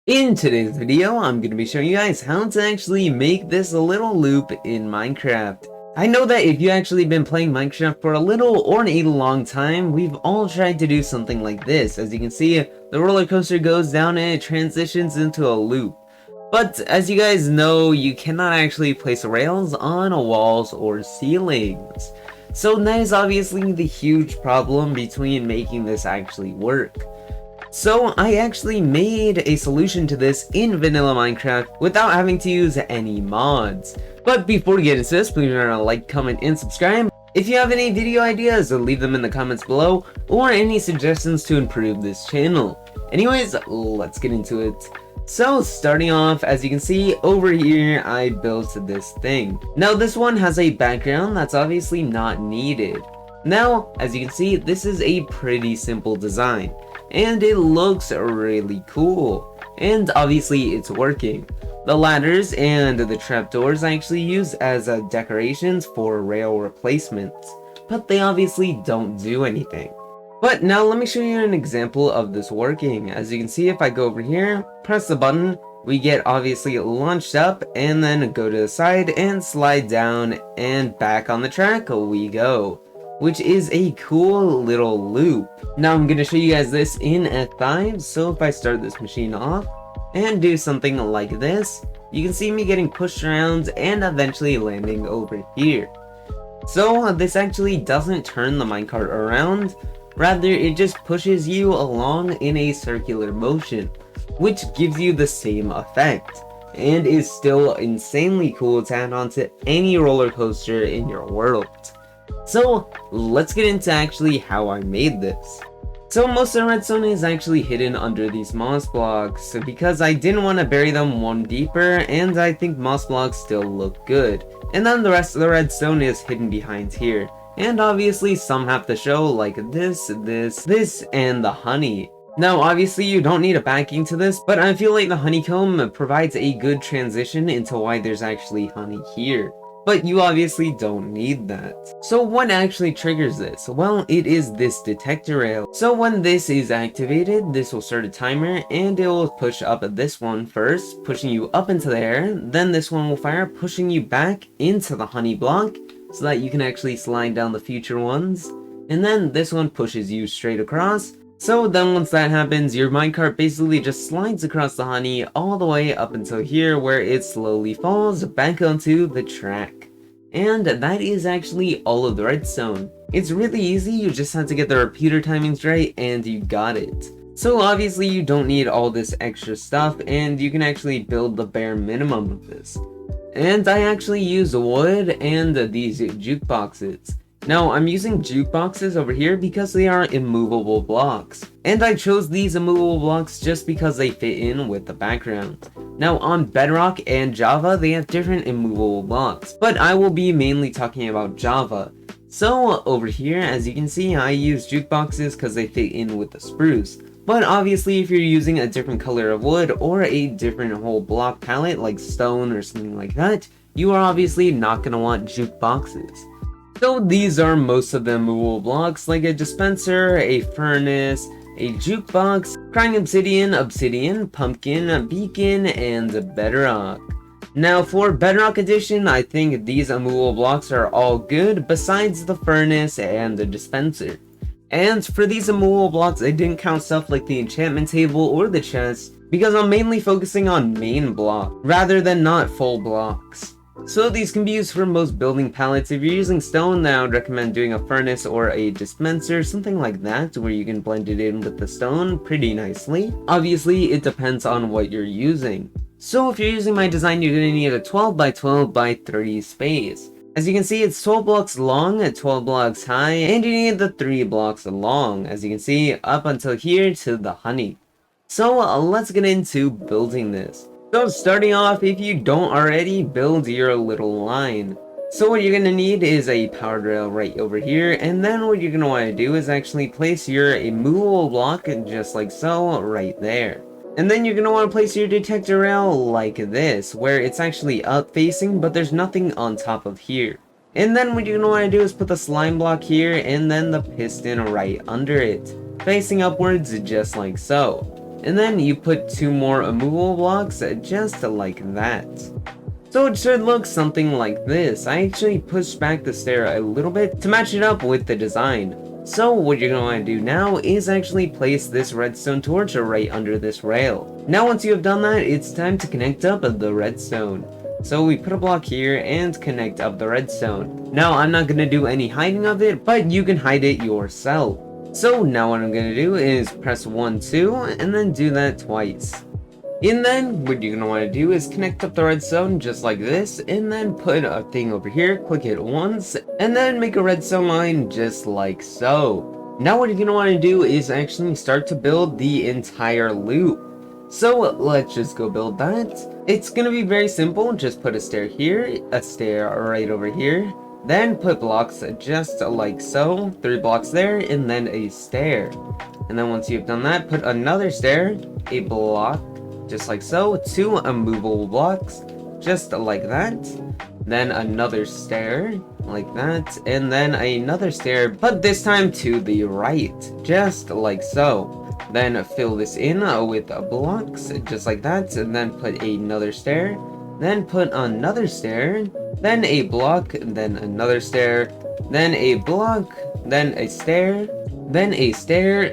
In today's video, I'm going to be showing you guys how to actually make this little loop in Minecraft. I know that if you've actually been playing Minecraft for a little or a long time, we've all tried to do something like this. As you can see, the roller coaster goes down and it transitions into a loop. But as you guys know, you cannot actually place rails on walls or ceilings. So that is obviously the huge problem between making this actually work. So I actually made a solution to this in vanilla Minecraft without having to use any mods. But before we get into this, please remember to like, comment, and subscribe. If you have any video ideas, leave them in the comments below, or any suggestions to improve this channel. Anyways, let's get into it. So starting off, as you can see over here, I built this thing. Now this one has a background that's obviously not needed. Now, as you can see, this is a pretty simple design, and it looks really cool, and obviously it's working. The ladders and the trapdoors I actually use as decorations for rail replacements, but they obviously don't do anything. But now let me show you an example of this working. As you can see, if I go over here, press the button, we get obviously launched up, and then go to the side and slide down, and back on the track we go, which is a cool little loop. Now I'm going to show you guys this in F5, so if I start this machine off and do something like this, you can see me getting pushed around and eventually landing over here. So this actually doesn't turn the minecart around, rather it just pushes you along in a circular motion, which gives you the same effect, and is still insanely cool to add on to any roller coaster in your world. So let's get into actually how I made this. So most of the redstone is actually hidden under these moss blocks because I didn't want to bury them one deeper, and I think moss blocks still look good. And then the rest of the redstone is hidden behind here. And obviously some have to show like this, and the honey. Now obviously you don't need a backing to this, but I feel like the honeycomb provides a good transition into why there's actually honey here. But you obviously don't need that. So what actually triggers this? Well, it is this detector rail. So when this is activated, this will start a timer, and it will push up this one first, pushing you up into the air. Then this one will fire, pushing you back into the honey block, so that you can actually slide down the future ones. And then this one pushes you straight across. So then once that happens, your minecart basically just slides across the honey all the way up until here, where it slowly falls back onto the track. And that is actually all of the redstone. It's really easy, you just have to get the repeater timings right and you got it. So obviously you don't need all this extra stuff, and you can actually build the bare minimum of this. And I actually use wood and these jukeboxes. Now, I'm using jukeboxes over here because they are immovable blocks. And I chose these immovable blocks just because they fit in with the background. Now, on Bedrock and Java, they have different immovable blocks, but I will be mainly talking about Java. So, over here, as you can see, I use jukeboxes because they fit in with the spruce. But obviously, if you're using a different color of wood or a different whole block palette, like stone or something like that, you are obviously not going to want jukeboxes. So these are most of the movable blocks, like a dispenser, a furnace, a jukebox, crying obsidian, pumpkin, beacon, and bedrock. Now for bedrock edition, I think these immovable blocks are all good besides the furnace and the dispenser. And for these immovable blocks, I didn't count stuff like the enchantment table or the chest because I'm mainly focusing on main block rather than not full blocks. So these can be used for most building palettes. If you're using stone, then I would recommend doing a furnace or a dispenser, something like that, where you can blend it in with the stone pretty nicely. Obviously, it depends on what you're using. So if you're using my design, you're going to need a 12 by 12 by 30 space. As you can see, it's 12 blocks long, 12 blocks high, and you need the 3 blocks long, as you can see, up until here to the honey. So let's get into building this. So starting off, if you don't already, build your little line. So what you're going to need is a power rail right over here, and then what you're going to want to do is actually place your immovable block just like so right there. And then you're going to want to place your detector rail like this, where it's actually up facing, but there's nothing on top of here. And then what you're going to want to do is put the slime block here, and then the piston right under it, facing upwards just like so. and then you put 2 more movable blocks just like that. So it should look something like this. I actually pushed back the stair a little bit to match it up with the design. So what you're going to want to do now is actually place this redstone torch right under this rail. Now once you have done that, it's time to connect up the redstone. So we put a block here and connect up the redstone. Now I'm not going to do any hiding of it, but you can hide it yourself. So now what I'm going to do is press 1, 2, and then do that twice. And then what you're going to want to do is connect up the redstone just like this, and then put a thing over here, click it once, and then make a redstone line just like so. Now what you're going to want to do is actually start to build the entire loop. So let's just go build that. It's going to be very simple. Just put a stair here, a stair right over here, then put blocks just like so, 3 blocks there, and then a stair. And then once you've done that, put another stair, a block, just like so, 2 movable blocks, just like that, then another stair, like that, and then another stair, but this time to the right, just like so. Then fill this in with blocks, just like that, and then put another stair, then put another stair, then a block, then another stair, then a block, then a stair,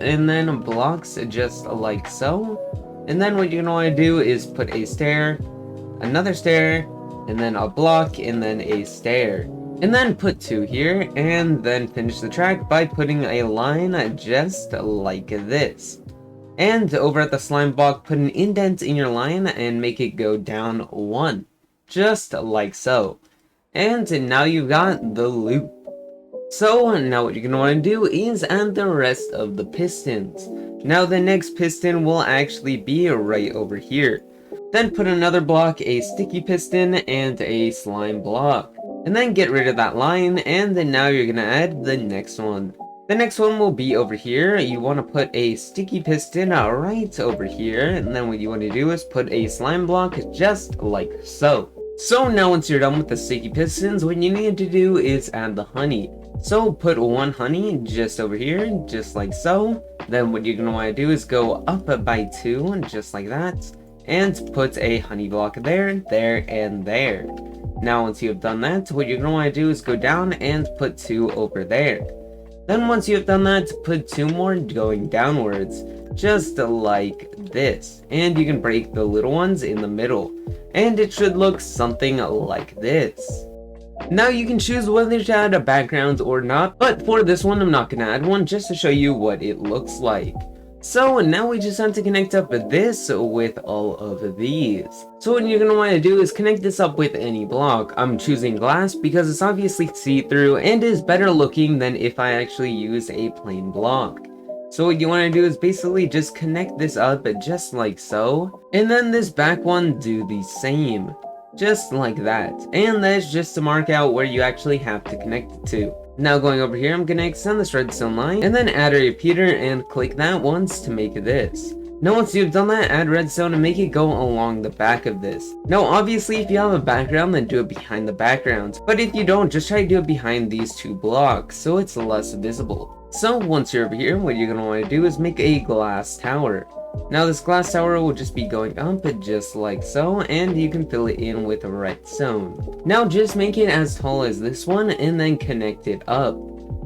and then blocks just like so. And then what you're going to want to do is put a stair, another stair, and then a block, and then a stair. And then put 2 here, and then finish the track by putting a line just like this. And over at the slime block, put an indent in your line and make it go down 1. Just like so. And now you've got the loop. So now what you're going to want to do is add the rest of the pistons. Now the next piston will actually be right over here. Then put another block, a sticky piston, and a slime block. And then get rid of that line, and then now you're going to add the next one. The next one will be over here. You want to put a sticky piston right over here, and then what you want to do is put a slime block just like so. So now once you're done with the sticky pistons, what you need to do is add the honey. So put 1 honey just over here, just like so. Then what you're going to want to do is go up by 2, just like that, and put a honey block there, there, and there. Now once you have done that, what you're going to want to do is go down and put 2 over there. Then once you have done that, put 2 more going downwards, just like this. And you can break the little ones in the middle. And it should look something like this. Now you can choose whether to add a background or not, but for this one I'm not going to add one just to show you what it looks like. So now we just have to connect up this with all of these. So what you're going to want to do is connect this up with any block. I'm choosing glass because it's obviously see-through and is better looking than if I actually use a plain block. So what you want to do is basically just connect this up just like so, and then this back one do the same. Just like that. And that's just to mark out where you actually have to connect it to. Now going over here, I'm going to extend this redstone line and then add a repeater and click that once to make this. Now once you've done that, add redstone and make it go along the back of this. Now obviously if you have a background, then do it behind the background. But if you don't, just try to do it behind these 2 blocks so it's less visible. So once you're over here, what you're going to want to do is make a glass tower. Now this glass tower will just be going up just like so, and you can fill it in with redstone. Now just make it as tall as this one and then connect it up.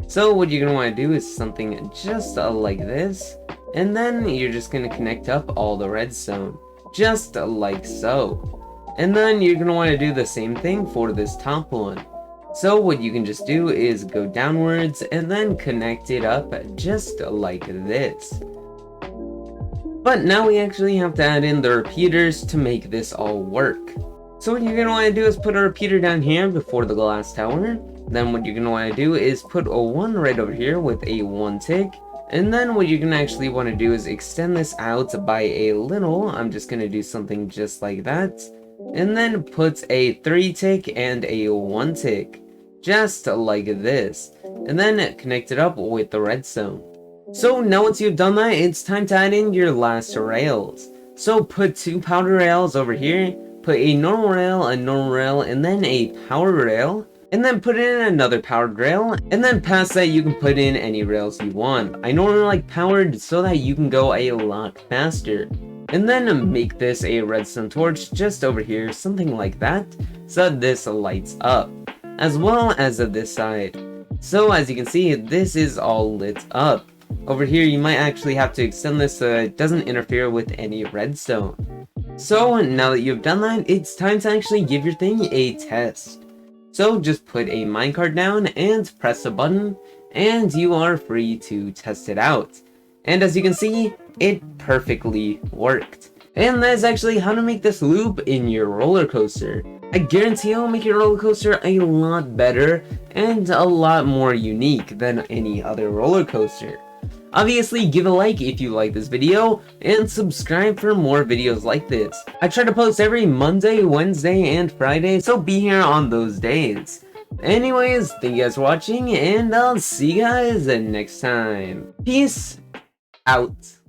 So what you're going to want to do is something just like this, and then you're just going to connect up all the redstone, just like so. And then you're going to want to do the same thing for this top one. So what you can just do is go downwards and then connect it up just like this. But now we actually have to add in the repeaters to make this all work. So what you're going to want to do is put a repeater down here before the glass tower. Then what you're going to want to do is put a 1 right over here with a 1 tick. And then what you're going to actually want to do is extend this out by a little. I'm just going to do something just like that. And then put a 3 tick and a 1 tick. Just like this. And then connect it up with the redstone. So now once you've done that, it's time to add in your last rails. So put 2 powder rails over here, put a normal rail, and then a power rail, and then put in another powered rail, and then past that you can put in any rails you want. I normally like powered so that you can go a lot faster. And then make this a redstone torch just over here, something like that, so that this lights up, as well as this side. So as you can see, this is all lit up. Over here you might actually have to extend this so it doesn't interfere with any redstone. So now that you've done that, it's time to actually give your thing a test. So just put a minecart down and press a button, and you are free to test it out. And as you can see, it perfectly worked. And that is actually how to make this loop in your roller coaster. I guarantee it'll make your roller coaster a lot better and a lot more unique than any other roller coaster. Obviously, give a like if you like this video, and subscribe for more videos like this. I try to post every Monday, Wednesday, and Friday, so be here on those days. Anyways, thank you guys for watching, and I'll see you guys next time. Peace out.